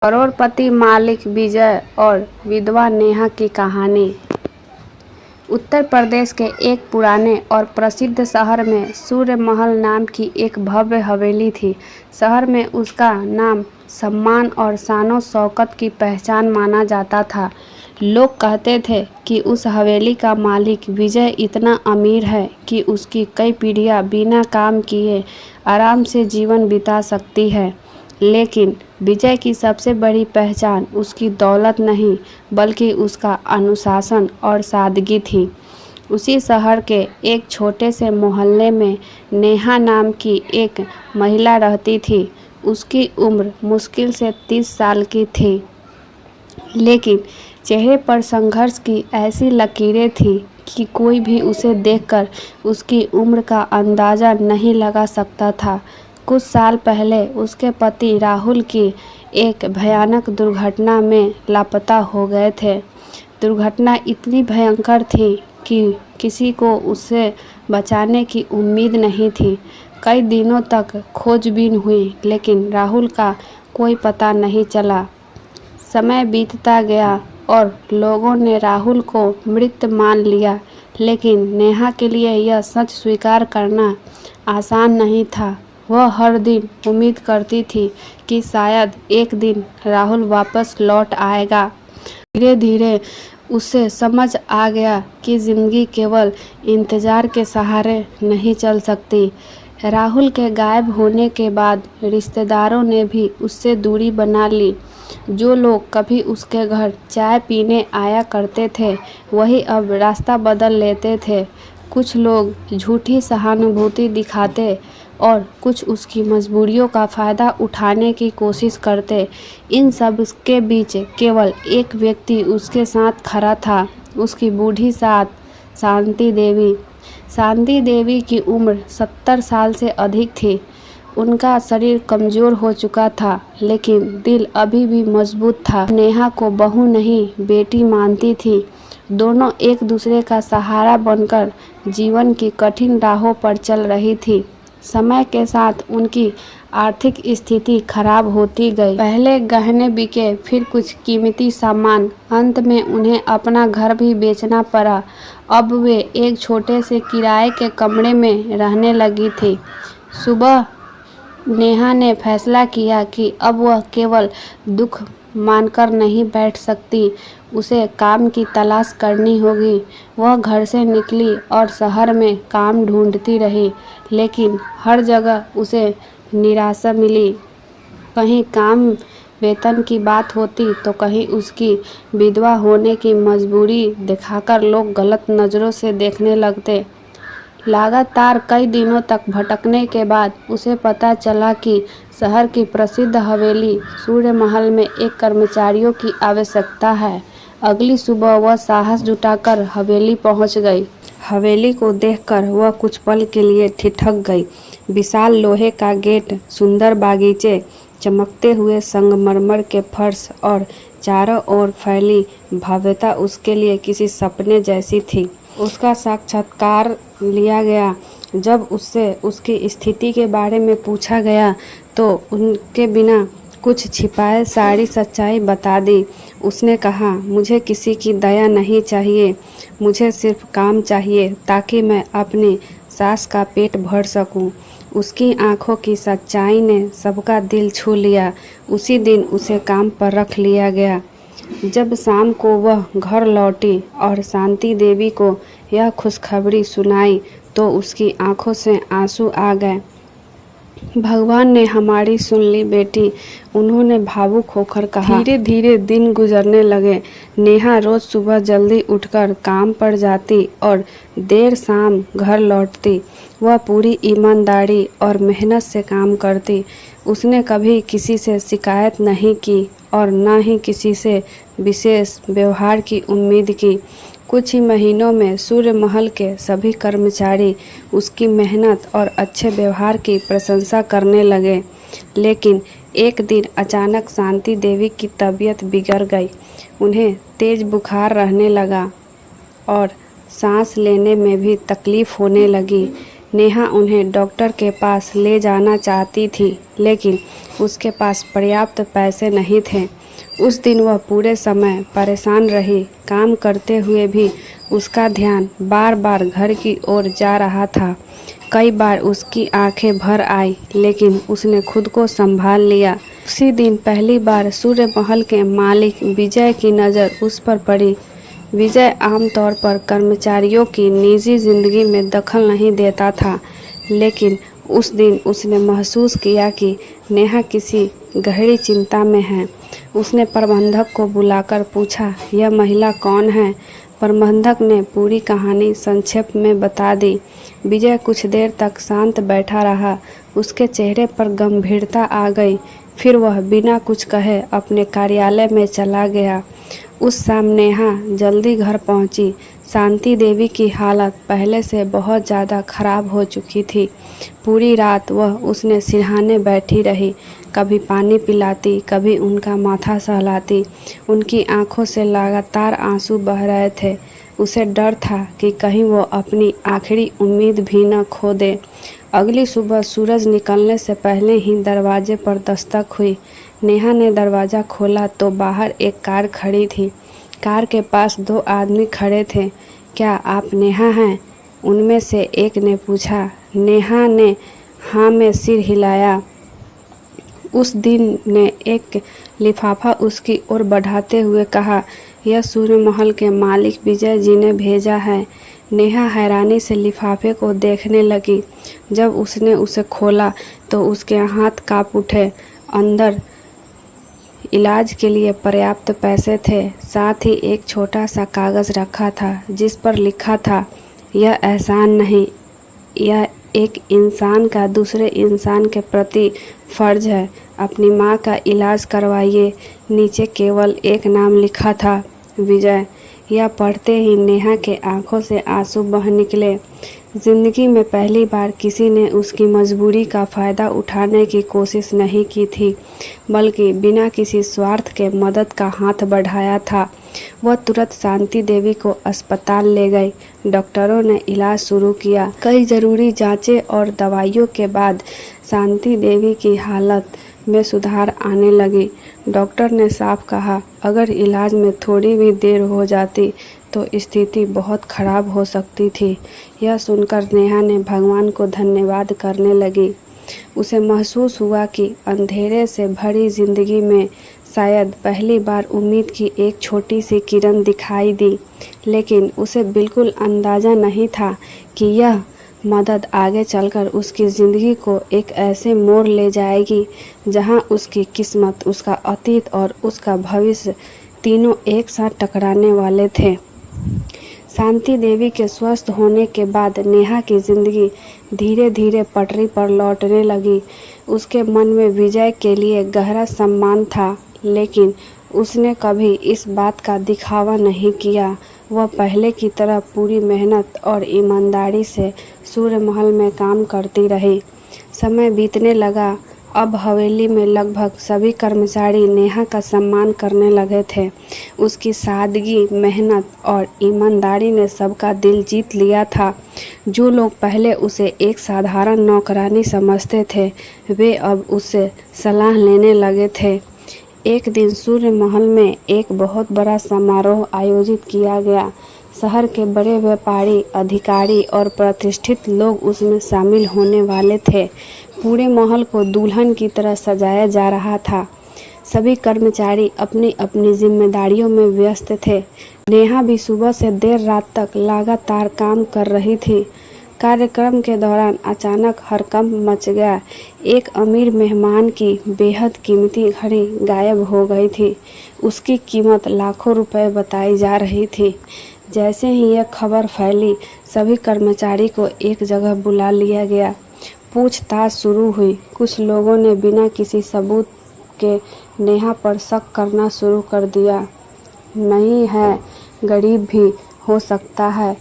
करोड़पति मालिक विजय और विधवा नेहा की कहानी। उत्तर प्रदेश के एक पुराने और प्रसिद्ध शहर में सूर्य महल नाम की एक भव्य हवेली थी। शहर में उसका नाम सम्मान और शानो शौकत की पहचान माना जाता था। लोग कहते थे कि उस हवेली का मालिक विजय इतना अमीर है कि उसकी कई पीढ़ियां बिना काम किए आराम से जीवन बिता सकती है। लेकिन विजय की सबसे बड़ी पहचान उसकी दौलत नहीं बल्कि उसका अनुशासन और सादगी थी। उसी शहर के एक छोटे से मोहल्ले में नेहा नाम की एक महिला रहती थी। उसकी उम्र मुश्किल से 30 साल की थी, लेकिन चेहरे पर संघर्ष की ऐसी लकीरें थी कि कोई भी उसे देखकर उसकी उम्र का अंदाज़ा नहीं लगा सकता था। कुछ साल पहले उसके पति राहुल की एक भयानक दुर्घटना में लापता हो गए थे। दुर्घटना इतनी भयंकर थी कि किसी को उससे बचाने की उम्मीद नहीं थी। कई दिनों तक खोजबीन हुई, लेकिन राहुल का कोई पता नहीं चला। समय बीतता गया और लोगों ने राहुल को मृत मान लिया, लेकिन नेहा के लिए यह सच स्वीकार करना आसान नहीं था। वह हर दिन उम्मीद करती थी कि शायद एक दिन राहुल वापस लौट आएगा। धीरे धीरे उसे समझ आ गया कि ज़िंदगी केवल इंतज़ार के सहारे नहीं चल सकती। राहुल के गायब होने के बाद रिश्तेदारों ने भी उससे दूरी बना ली। जो लोग कभी उसके घर चाय पीने आया करते थे, वही अब रास्ता बदल लेते थे। कुछ लोग झूठी सहानुभूति दिखाते और कुछ उसकी मजबूरियों का फ़ायदा उठाने की कोशिश करते। इन सब के बीच केवल एक व्यक्ति उसके साथ खड़ा था, उसकी बूढ़ी सास शांति देवी। शांति देवी की उम्र 70 साल से अधिक थी। उनका शरीर कमज़ोर हो चुका था, लेकिन दिल अभी भी मजबूत था। नेहा को बहू नहीं बेटी मानती थी। दोनों एक दूसरे का सहारा बनकर जीवन की कठिन राहों पर चल रही थी। समय के साथ उनकी आर्थिक स्थिति खराब होती गई। पहले गहने बिके, फिर कुछ कीमती सामान। अंत में उन्हें अपना घर भी बेचना पड़ा। अब वे एक छोटे से किराए के कमरे में रहने लगी थी। सुबह नेहा ने फैसला किया कि अब वह केवल दुख मानकर नहीं बैठ सकती, उसे काम की तलाश करनी होगी। वह घर से निकली और शहर में काम ढूंढती रही, लेकिन हर जगह उसे निराशा मिली। कहीं काम वेतन की बात होती तो कहीं उसकी विधवा होने की मजबूरी दिखाकर लोग गलत नज़रों से देखने लगते। लगातार कई दिनों तक भटकने के बाद उसे पता चला कि शहर की प्रसिद्ध हवेली सूर्य महल में एक कर्मचारियों की आवश्यकता है। अगली सुबह वह साहस जुटाकर हवेली पहुंच गई। हवेली को देखकर वह कुछ पल के लिए ठिठक गई। विशाल लोहे का गेट, सुंदर बागीचे, चमकते हुए संगमरमर के फर्श और चारों ओर फैली भव्यता उसके लिए किसी सपने जैसी थी। उसका साक्षात्कार लिया गया। जब उससे उसकी स्थिति के बारे में पूछा गया तो उनके बिना कुछ छिपाए सारी सच्चाई बता दी। उसने कहा, मुझे किसी की दया नहीं चाहिए, मुझे सिर्फ काम चाहिए ताकि मैं अपनी सास का पेट भर सकूं। उसकी आंखों की सच्चाई ने सबका दिल छू लिया। उसी दिन उसे काम पर रख लिया गया। जब शाम को वह घर लौटी और शांति देवी को यह खुशखबरी सुनाई तो उसकी आंखों से आंसू आ गए। भगवान ने हमारी सुन ली बेटी, उन्होंने भावुक होकर कहा। धीरे धीरे दिन गुजरने लगे। नेहा रोज सुबह जल्दी उठकर काम पर जाती और देर शाम घर लौटती। वह पूरी ईमानदारी और मेहनत से काम करती। उसने कभी किसी से शिकायत नहीं की और न ही किसी से विशेष व्यवहार की उम्मीद की। कुछ ही महीनों में सूर्य महल के सभी कर्मचारी उसकी मेहनत और अच्छे व्यवहार की प्रशंसा करने लगे। लेकिन एक दिन अचानक शांति देवी की तबीयत बिगड़ गई। उन्हें तेज बुखार रहने लगा और सांस लेने में भी तकलीफ होने लगी। नेहा उन्हें डॉक्टर के पास ले जाना चाहती थी, लेकिन उसके पास पर्याप्त पैसे नहीं थे। उस दिन वह पूरे समय परेशान रही। काम करते हुए भी उसका ध्यान बार बार घर की ओर जा रहा था। कई बार उसकी आंखें भर आई, लेकिन उसने खुद को संभाल लिया। उसी दिन पहली बार सूर्य महल के मालिक विजय की नज़र उस पर पड़ी। विजय आमतौर पर कर्मचारियों की निजी जिंदगी में दखल नहीं देता था, लेकिन उस दिन उसने महसूस किया कि नेहा किसी गहरी चिंता में है। उसने प्रबंधक को बुलाकर पूछा, यह महिला कौन है? प्रबंधक ने पूरी कहानी संक्षेप में बता दी। विजय कुछ देर तक शांत बैठा रहा। उसके चेहरे पर गंभीरता आ गई। फिर वह बिना कुछ कहे अपने कार्यालय में चला गया। उस शाम नेहा जल्दी घर पहुंची। शांति देवी की हालत पहले से बहुत ज़्यादा खराब हो चुकी थी। पूरी रात वह उसने सिरहाने बैठी रही, कभी पानी पिलाती, कभी उनका माथा सहलाती। उनकी आंखों से लगातार आंसू बह रहे थे। उसे डर था कि कहीं वो अपनी आखिरी उम्मीद भी न खो दे। अगली सुबह सूरज निकलने से पहले ही दरवाजे पर दस्तक हुई। नेहा ने दरवाज़ा खोला तो बाहर एक कार खड़ी थी। कार के पास 2 आदमी खड़े थे। क्या आप नेहा हैं? उनमें से एक ने पूछा। नेहा ने हाँ में सिर हिलाया। उस दिन ने एक लिफाफा उसकी ओर बढ़ाते हुए कहा, यह सूर्य महल के मालिक विजय जी ने भेजा है। नेहा हैरानी से लिफाफे को देखने लगी। जब उसने उसे खोला तो उसके हाथ कांप उठे। अंदर इलाज के लिए पर्याप्त पैसे थे। साथ ही एक छोटा सा कागज़ रखा था जिस पर लिखा था, यह एहसान नहीं, यह एक इंसान का दूसरे इंसान के प्रति फ़र्ज है। अपनी माँ का इलाज करवाइए। नीचे केवल एक नाम लिखा था, विजय। यह पढ़ते ही नेहा के आंखों से आंसू बह निकले। ज़िंदगी में पहली बार किसी ने उसकी मजबूरी का फ़ायदा उठाने की कोशिश नहीं की थी, बल्कि बिना किसी स्वार्थ के मदद का हाथ बढ़ाया था। वह तुरंत शांति देवी को अस्पताल ले गई। डॉक्टरों ने इलाज शुरू किया। कई ज़रूरी जांचें और दवाइयों के बाद शांति देवी की हालत में सुधार आने लगी। डॉक्टर ने साफ कहा, अगर इलाज में थोड़ी भी देर हो जाती तो स्थिति बहुत खराब हो सकती थी। यह सुनकर नेहा ने भगवान को धन्यवाद करने लगी। उसे महसूस हुआ कि अंधेरे से भरी जिंदगी में शायद पहली बार उम्मीद की एक छोटी सी किरण दिखाई दी, लेकिन उसे बिल्कुल अंदाज़ा नहीं था कि यह मदद आगे चलकर उसकी ज़िंदगी को एक ऐसे मोड़ ले जाएगी जहां उसकी किस्मत, उसका अतीत और उसका भविष्य तीनों एक साथ टकराने वाले थे। शांति देवी के स्वस्थ होने के बाद नेहा की ज़िंदगी धीरे धीरे पटरी पर लौटने लगी। उसके मन में विजय के लिए गहरा सम्मान था, लेकिन उसने कभी इस बात का दिखावा नहीं किया। वह पहले की तरह पूरी मेहनत और ईमानदारी से सूर्य महल में काम करती रही। समय बीतने लगा। अब हवेली में लगभग सभी कर्मचारी नेहा का सम्मान करने लगे थे। उसकी सादगी, मेहनत और ईमानदारी ने सबका दिल जीत लिया था। जो लोग पहले उसे एक साधारण नौकरानी समझते थे, वे अब उससे सलाह लेने लगे थे। एक दिन सूर्य महल में एक बहुत बड़ा समारोह आयोजित किया गया। शहर के बड़े व्यापारी, अधिकारी और प्रतिष्ठित लोग उसमें शामिल होने वाले थे। पूरे महल को दुल्हन की तरह सजाया जा रहा था। सभी कर्मचारी अपनी अपनी जिम्मेदारियों में व्यस्त थे। नेहा भी सुबह से देर रात तक लगातार काम कर रही थी। कार्यक्रम के दौरान अचानक हड़कंप मच गया। एक अमीर मेहमान की बेहद कीमती घड़ी गायब हो गई थी। उसकी कीमत लाखों रुपए बताई जा रही थी। जैसे ही यह खबर फैली, सभी कर्मचारी को एक जगह बुला लिया गया। पूछताछ शुरू हुई। कुछ लोगों ने बिना किसी सबूत के नेहा पर शक करना शुरू कर दिया। नहीं है, गरीब भी हो सकता है,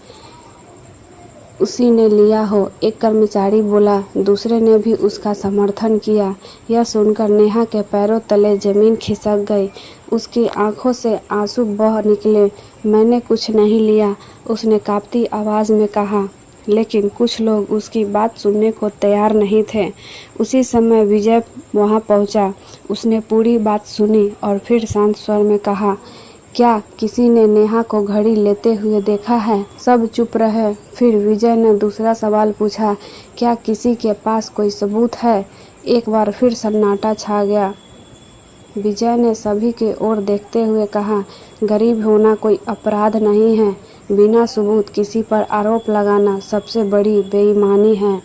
उसी ने लिया हो, एक कर्मचारी बोला। दूसरे ने भी उसका समर्थन किया। यह सुनकर नेहा के पैरों तले जमीन खिसक गई। उसकी आंखों से आंसू बह निकले। मैंने कुछ नहीं लिया, उसने कांपती आवाज़ में कहा। लेकिन कुछ लोग उसकी बात सुनने को तैयार नहीं थे। उसी समय विजय वहां पहुंचा। उसने पूरी बात सुनी और फिर शांत स्वर में कहा, क्या किसी ने नेहा को घड़ी लेते हुए देखा है? सब चुप रहे। फिर विजय ने दूसरा सवाल पूछा, क्या किसी के पास कोई सबूत है? एक बार फिर सन्नाटा छा गया। विजय ने सभी की ओर देखते हुए कहा, गरीब होना कोई अपराध नहीं है। बिना सबूत किसी पर आरोप लगाना सबसे बड़ी बेईमानी है।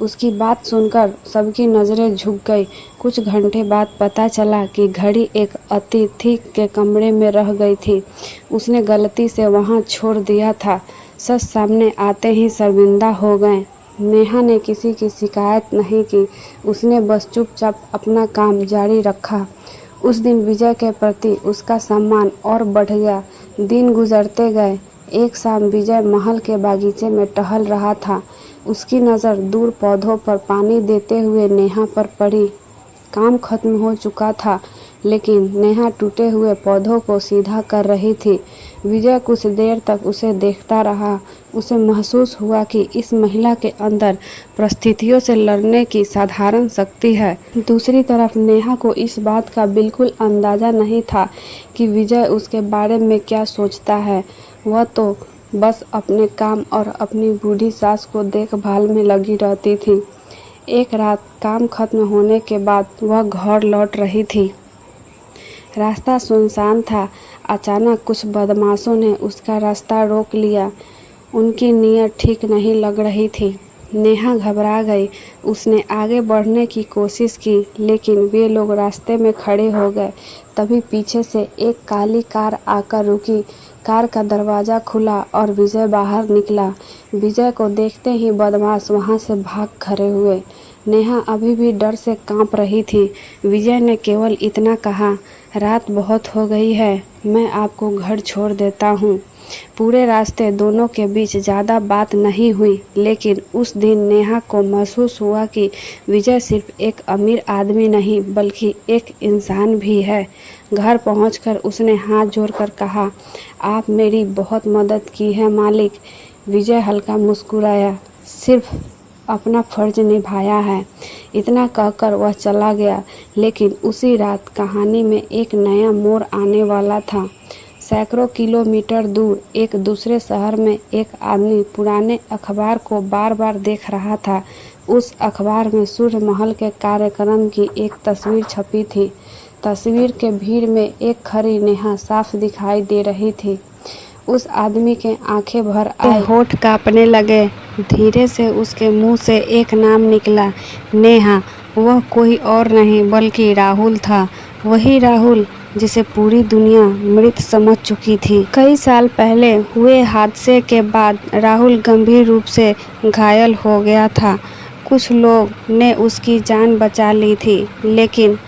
उसकी बात सुनकर सबकी नज़रें झुक गई। कुछ घंटे बाद पता चला कि घड़ी एक अतिथि के कमरे में रह गई थी। उसने गलती से वहां छोड़ दिया था। सच सामने आते ही शर्मिंदा हो गए। नेहा ने किसी की शिकायत नहीं की। उसने बस चुपचाप अपना काम जारी रखा। उस दिन विजय के प्रति उसका सम्मान और बढ़ गया। दिन गुजरते गए। एक शाम विजय महल के बागीचे में टहल रहा था। उसकी नज़र दूर पौधों पर पानी देते हुए नेहा पर पड़ी। काम खत्म हो चुका था, लेकिन नेहा टूटे हुए पौधों को सीधा कर रही थी। विजय कुछ देर तक उसे देखता रहा। उसे महसूस हुआ कि इस महिला के अंदर परिस्थितियों से लड़ने की साधारण शक्ति है। दूसरी तरफ नेहा को इस बात का बिल्कुल अंदाज़ा नहीं था कि विजय उसके बारे में क्या सोचता है। वह तो बस अपने काम और अपनी बूढ़ी सास को देखभाल में लगी रहती थी। एक रात काम खत्म होने के बाद वह घर लौट रही थी। रास्ता सुनसान था। अचानक कुछ बदमाशों ने उसका रास्ता रोक लिया। उनकी नीयत ठीक नहीं लग रही थी। नेहा घबरा गई। उसने आगे बढ़ने की कोशिश की, लेकिन वे लोग रास्ते में खड़े हो गए। तभी पीछे से एक काली कार आकर रुकी। कार का दरवाज़ा खुला और विजय बाहर निकला। विजय को देखते ही बदमाश वहां से भाग खड़े हुए। नेहा अभी भी डर से कांप रही थी। विजय ने केवल इतना कहा, रात बहुत हो गई है, मैं आपको घर छोड़ देता हूँ। पूरे रास्ते दोनों के बीच ज़्यादा बात नहीं हुई, लेकिन उस दिन नेहा को महसूस हुआ कि विजय सिर्फ एक अमीर आदमी नहीं बल्कि एक इंसान भी है। घर पहुंचकर उसने हाथ जोड़कर कहा, आप मेरी बहुत मदद की है मालिक। विजय हल्का मुस्कुराया, सिर्फ अपना फर्ज निभाया है। इतना कहकर वह चला गया। लेकिन उसी रात कहानी में एक नया मोड़ आने वाला था। सैकड़ों किलोमीटर दूर एक दूसरे शहर में एक आदमी पुराने अखबार को बार बार देख रहा था। उस अखबार में सूर्य महल के कार्यक्रम की एक तस्वीर छपी थी। तस्वीर के भीड़ में एक खड़ी नेहा साफ दिखाई दे रही थी। उस आदमी के आंखें भर आए, होठ कांपने लगे। धीरे से उसके मुंह से एक नाम निकला, नेहा। वह कोई और नहीं बल्कि राहुल था। वही राहुल जिसे पूरी दुनिया मृत समझ चुकी थी। कई साल पहले हुए हादसे के बाद राहुल गंभीर रूप से घायल हो गया था। कुछ लोग ने उसकी जान बचा ली थी, लेकिन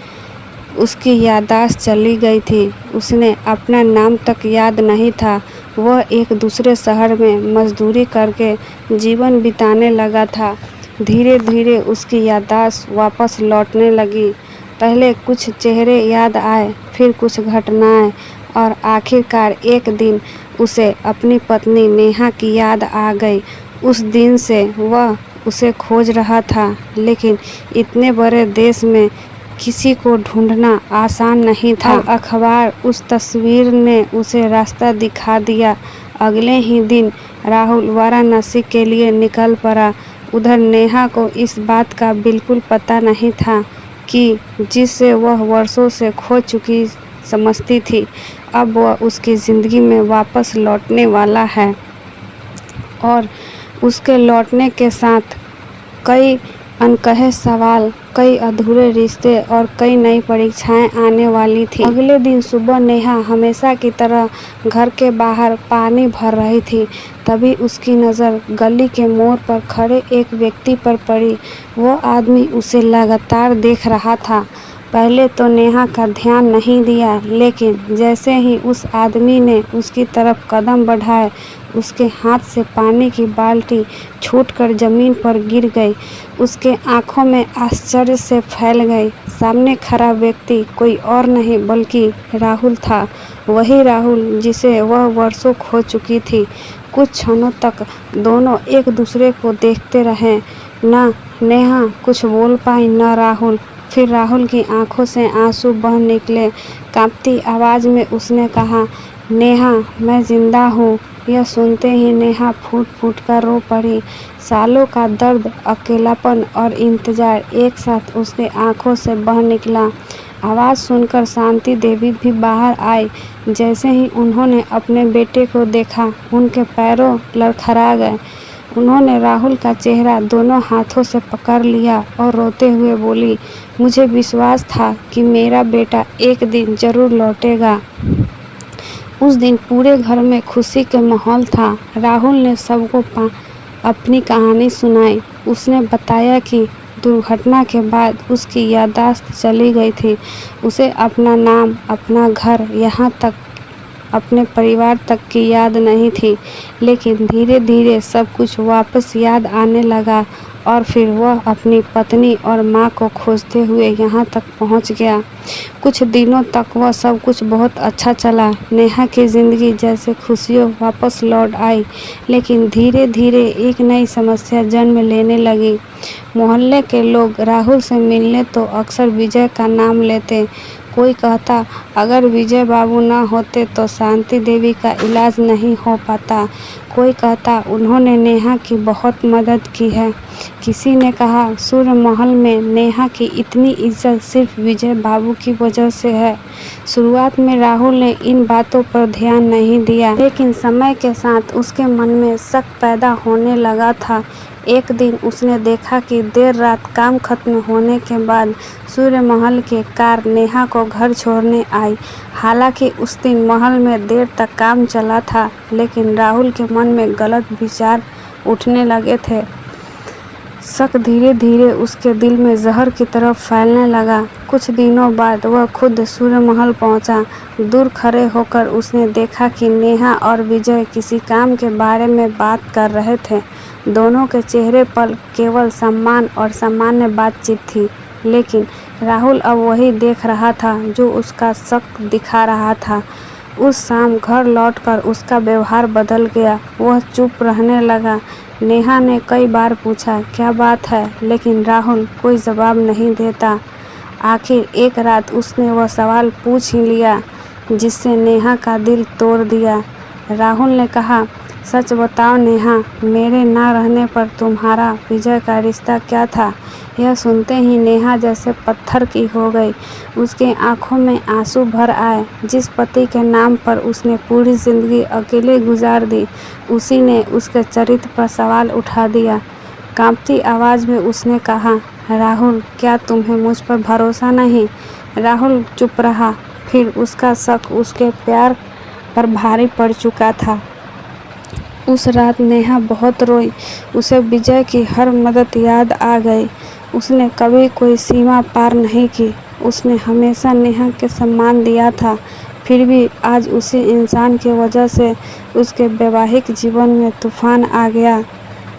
उसकी याददाश्त चली गई थी। उसने अपना नाम तक याद नहीं था। वह एक दूसरे शहर में मजदूरी करके जीवन बिताने लगा था। धीरे धीरे उसकी याददाश्त वापस लौटने लगी। पहले कुछ चेहरे याद आए, फिर कुछ घटनाएं, और आखिरकार एक दिन उसे अपनी पत्नी नेहा की याद आ गई। उस दिन से वह उसे खोज रहा था, लेकिन इतने बड़े देश में किसी को ढूंढना आसान नहीं था। अखबार उस तस्वीर ने उसे रास्ता दिखा दिया। अगले ही दिन राहुल वाराणसी के लिए निकल पड़ा। उधर नेहा को इस बात का बिल्कुल पता नहीं था कि जिसे वह वर्षों से खो चुकी समझती थी, अब वह उसकी ज़िंदगी में वापस लौटने वाला है। और उसके लौटने के साथ कई अनकहे सवाल, कई अधूरे रिश्ते और कई नई परीक्षाएं आने वाली थी। अगले दिन सुबह नेहा हमेशा की तरह घर के बाहर पानी भर रही थी। तभी उसकी नज़र गली के मोड़ पर खड़े एक व्यक्ति पर पड़ी। वो आदमी उसे लगातार देख रहा था। पहले तो नेहा का ध्यान नहीं दिया, लेकिन जैसे ही उस आदमी ने उसकी तरफ कदम बढ़ाए, उसके हाथ से पानी की बाल्टी छूटकर ज़मीन पर गिर गई। उसके आंखों में आश्चर्य से फैल गई। सामने खड़ा व्यक्ति कोई और नहीं बल्कि राहुल था। वही राहुल जिसे वह वर्षों खो चुकी थी। कुछ क्षणों तक दोनों एक दूसरे को देखते रहे। न नेहा कुछ बोल पाई न राहुल। फिर राहुल की आंखों से आंसू बह निकले। कांपती आवाज़ में उसने कहा, नेहा मैं जिंदा हूँ। यह सुनते ही नेहा फूट फूट कर रो पड़ी। सालों का दर्द, अकेलापन और इंतजार एक साथ उसके आंखों से बह निकला। आवाज़ सुनकर शांति देवी भी बाहर आई। जैसे ही उन्होंने अपने बेटे को देखा, उनके पैरों लड़खड़ा गए। उन्होंने राहुल का चेहरा दोनों हाथों से पकड़ लिया और रोते हुए बोली, मुझे विश्वास था कि मेरा बेटा एक दिन जरूर लौटेगा। उस दिन पूरे घर में खुशी का माहौल था। राहुल ने सबको अपनी कहानी सुनाई। उसने बताया कि दुर्घटना के बाद उसकी याददाश्त चली गई थी। उसे अपना नाम, अपना घर, यहाँ तक अपने परिवार तक की याद नहीं थी। लेकिन धीरे धीरे सब कुछ वापस याद आने लगा और फिर वह अपनी पत्नी और माँ को खोजते हुए यहाँ तक पहुँच गया। कुछ दिनों तक वह सब कुछ बहुत अच्छा चला। नेहा की ज़िंदगी जैसे खुशियों वापस लौट आई। लेकिन धीरे धीरे एक नई समस्या जन्म लेने लगी। मोहल्ले के लोग राहुल से मिलने तो अक्सर विजय का नाम लेते। कोई कहता, अगर विजय बाबू ना होते तो शांति देवी का इलाज नहीं हो पाता। कोई कहता, उन्होंने नेहा की बहुत मदद की है। किसी ने कहा, सूर्य महल में नेहा की इतनी इज्जत सिर्फ विजय बाबू की वजह से है। शुरुआत में राहुल ने इन बातों पर ध्यान नहीं दिया, लेकिन समय के साथ उसके मन में शक पैदा होने लगा था। एक दिन उसने देखा कि देर रात काम खत्म होने के बाद सूर्य महल की कार नेहा को घर छोड़ने आई। हालांकि उस दिन महल में देर तक काम चला था, लेकिन राहुल के मन में गलत विचार उठने लगे थे। शक धीरे धीरे उसके दिल में जहर की तरफ फैलने लगा। कुछ दिनों बाद वह खुद सूर्य महल पहुंचा। दूर खड़े होकर उसने देखा कि नेहा और विजय किसी काम के बारे में बात कर रहे थे। दोनों के चेहरे पर केवल सम्मान और सामान्य बातचीत थी। लेकिन राहुल अब वही देख रहा था जो उसका शक दिखा रहा था। उस शाम घर लौटकर उसका व्यवहार बदल गया। वह चुप रहने लगा। नेहा ने कई बार पूछा, क्या बात है, लेकिन राहुल कोई जवाब नहीं देता। आखिर एक रात उसने वह सवाल पूछ ही लिया जिससे नेहा का दिल तोड़ दिया। राहुल ने कहा, सच बताओ नेहा, मेरे ना रहने पर तुम्हारा विजय का रिश्ता क्या था? यह सुनते ही नेहा जैसे पत्थर की हो गई। उसके आंखों में आंसू भर आए। जिस पति के नाम पर उसने पूरी जिंदगी अकेले गुजार दी, उसी ने उसके चरित्र पर सवाल उठा दिया। कांपती आवाज़ में उसने कहा, राहुल क्या तुम्हें मुझ पर भरोसा नहीं? राहुल चुप रहा। फिर उसका शक उसके प्यार पर भारी पड़ चुका था। उस रात नेहा बहुत रोई। उसे विजय की हर मदद याद आ गई। उसने कभी कोई सीमा पार नहीं की। उसने हमेशा नेहा के सम्मान दिया था। फिर भी आज उसी इंसान की वजह से उसके वैवाहिक जीवन में तूफान आ गया।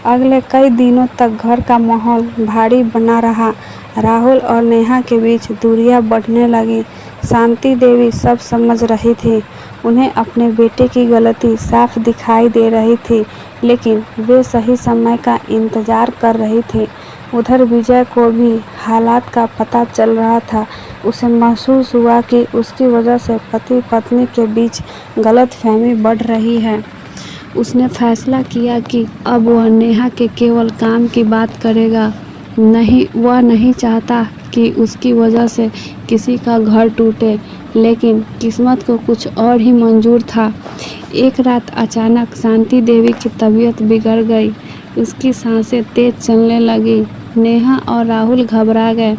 अगले कई दिनों तक घर का माहौल भारी बना रहा। राहुल और नेहा के बीच दूरियां बढ़ने लगी। शांति देवी सब समझ रही थी। उन्हें अपने बेटे की गलती साफ दिखाई दे रही थी, लेकिन वे सही समय का इंतजार कर रही थी। उधर विजय को भी हालात का पता चल रहा था। उसे महसूस हुआ कि उसकी वजह से पति पत्नी के बीच गलतफहमी बढ़ रही है। उसने फैसला किया कि अब वह नेहा के केवल काम की बात करेगा। वह नहीं चाहता कि उसकी वजह से किसी का घर टूटे, लेकिन किस्मत को कुछ और ही मंजूर था। एक रात अचानक शांति देवी की तबीयत बिगड़ गई। उसकी सांसें तेज चलने लगी। नेहा और राहुल घबरा गए।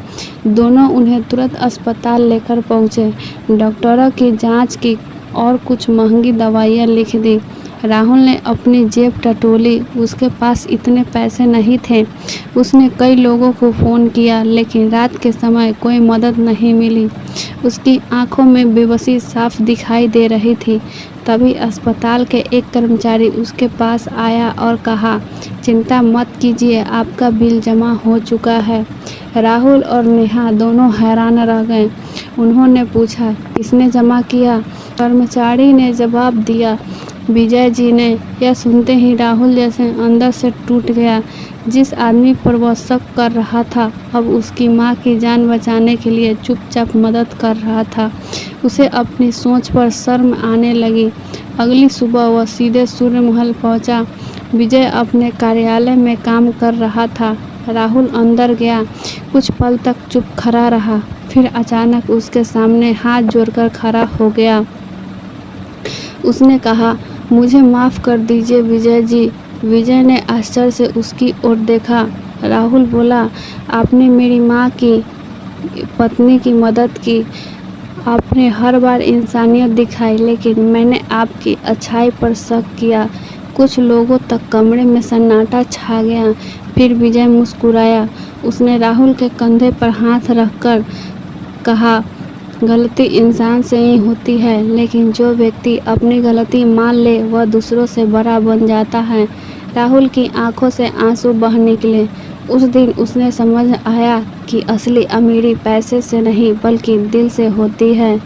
दोनों उन्हें तुरंत अस्पताल लेकर पहुंचे। डॉक्टरों की जांच की और कुछ महंगी दवाइयाँ लिख दी। राहुल ने अपनी जेब टटोली। उसके पास इतने पैसे नहीं थे। उसने कई लोगों को फ़ोन किया, लेकिन रात के समय कोई मदद नहीं मिली। उसकी आंखों में बेबसी साफ दिखाई दे रही थी। तभी अस्पताल के एक कर्मचारी उसके पास आया और कहा, चिंता मत कीजिए, आपका बिल जमा हो चुका है। राहुल और नेहा दोनों हैरान रह गए। उन्होंने पूछा, किसने जमा किया? कर्मचारी ने जवाब दिया, विजय जी ने यह सुनते ही राहुल जैसे अंदर से टूट गया। जिस आदमी पर वह शक कर रहा था अब उसकी माँ की जान बचाने के लिए चुपचाप मदद कर रहा था। उसे अपनी सोच पर शर्म आने लगी। अगली सुबह वह सीधे सूर्य महल पहुँचा। विजय अपने कार्यालय में काम कर रहा था। राहुल अंदर गया, कुछ पल तक चुप खड़ा रहा, फिर अचानक उसके सामने हाथ जोड़कर खड़ा हो गया। उसने कहा, मुझे माफ़ कर दीजिए विजय जी। विजय ने आश्चर्य से उसकी ओर देखा। राहुल बोला, आपने मेरी माँ की पत्नी की मदद की, आपने हर बार इंसानियत दिखाई, लेकिन मैंने आपकी अच्छाई पर शक किया। कुछ लोगों तक कमरे में सन्नाटा छा गया। फिर विजय मुस्कुराया। उसने राहुल के कंधे पर हाथ रखकर कहा, गलती इंसान से ही होती है, लेकिन जो व्यक्ति अपनी गलती मान ले वह दूसरों से बड़ा बन जाता है। राहुल की आंखों से आंसू बह निकले। उस दिन उसने समझ आया कि असली अमीरी पैसे से नहीं बल्कि दिल से होती है।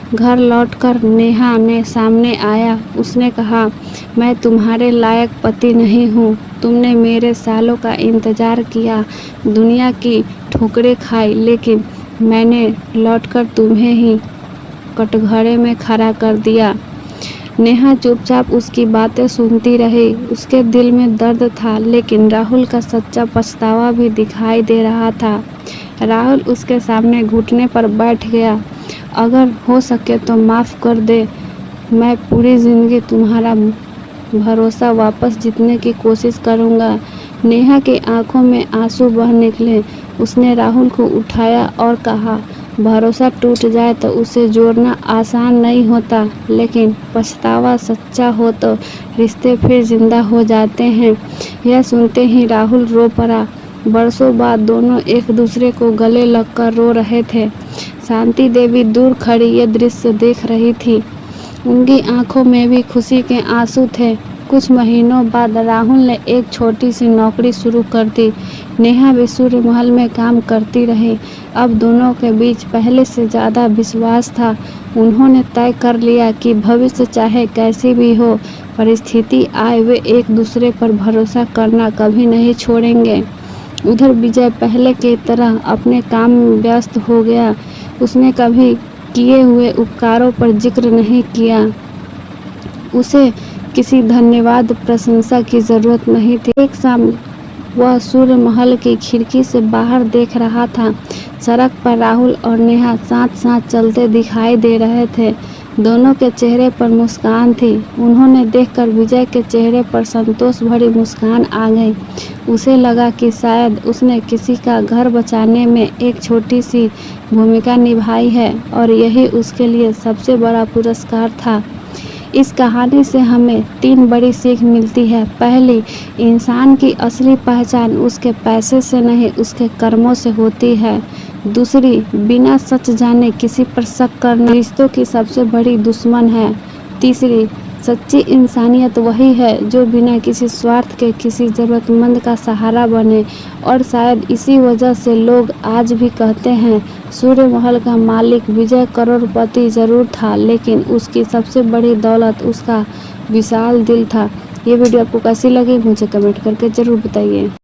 घर लौटकर नेहा ने सामने आया। उसने कहा, मैं तुम्हारे लायक पति नहीं हूँ। तुमने मेरे सालों का इंतज़ार किया, दुनिया की ठोकरें खाई, लेकिन मैंने लौटकर तुम्हें ही कटघरे में खड़ा कर दिया। नेहा चुपचाप उसकी बातें सुनती रही। उसके दिल में दर्द था, लेकिन राहुल का सच्चा पछतावा भी दिखाई दे रहा था। राहुल उसके सामने घुटने पर बैठ गया। अगर हो सके तो माफ़ कर दे। मैं पूरी ज़िंदगी तुम्हारा भरोसा वापस जीतने की कोशिश करूँगा। नेहा की आंखों में आंसू बह निकले। उसने राहुल को उठाया और कहा, भरोसा टूट जाए तो उसे जोड़ना आसान नहीं होता, लेकिन पछतावा सच्चा हो तो रिश्ते फिर जिंदा हो जाते हैं। यह सुनते ही राहुल रो पड़ा। बरसों बाद दोनों एक दूसरे को गले लगकर रो रहे थे। शांति देवी दूर खड़ी यह दृश्य देख रही थी। उनकी आंखों में भी खुशी के आंसू थे। कुछ महीनों बाद राहुल ने एक छोटी सी नौकरी शुरू कर दी। नेहा भी सूर्य महल में काम करती रही। अब दोनों के बीच पहले से ज़्यादा विश्वास था। उन्होंने तय कर लिया कि भविष्य चाहे कैसी भी हो, परिस्थिति आए, वे एक दूसरे पर भरोसा करना कभी नहीं छोड़ेंगे। उधर विजय पहले की तरह अपने काम में व्यस्त हो गया। उसने कभी किए हुए उपकारों पर जिक्र नहीं किया। उसे किसी धन्यवाद प्रशंसा की जरूरत नहीं थी। एक शाम वह सूर्य महल की खिड़की से बाहर देख रहा था। सड़क पर राहुल और नेहा साथ साथ चलते दिखाई दे रहे थे। दोनों के चेहरे पर मुस्कान थी। उन्होंने देखकर विजय के चेहरे पर संतोष भरी मुस्कान आ गई। उसे लगा कि शायद उसने किसी का घर बचाने में एक छोटी सी भूमिका निभाई है और यही उसके लिए सबसे बड़ा पुरस्कार था। इस कहानी से हमें 3 बड़ी सीख मिलती है। पहली, इंसान की असली पहचान उसके पैसे से नहीं उसके कर्मों से होती है। दूसरी, बिना सच जाने किसी पर शक करना रिश्तों की सबसे बड़ी दुश्मन है। तीसरी, सच्ची इंसानियत वही है जो बिना किसी स्वार्थ के किसी ज़रूरतमंद का सहारा बने। और शायद इसी वजह से लोग आज भी कहते हैं, सूर्य महल का मालिक विजय करोड़पति ज़रूर था, लेकिन उसकी सबसे बड़ी दौलत उसका विशाल दिल था। ये वीडियो आपको कैसी लगी मुझे कमेंट करके ज़रूर बताइए।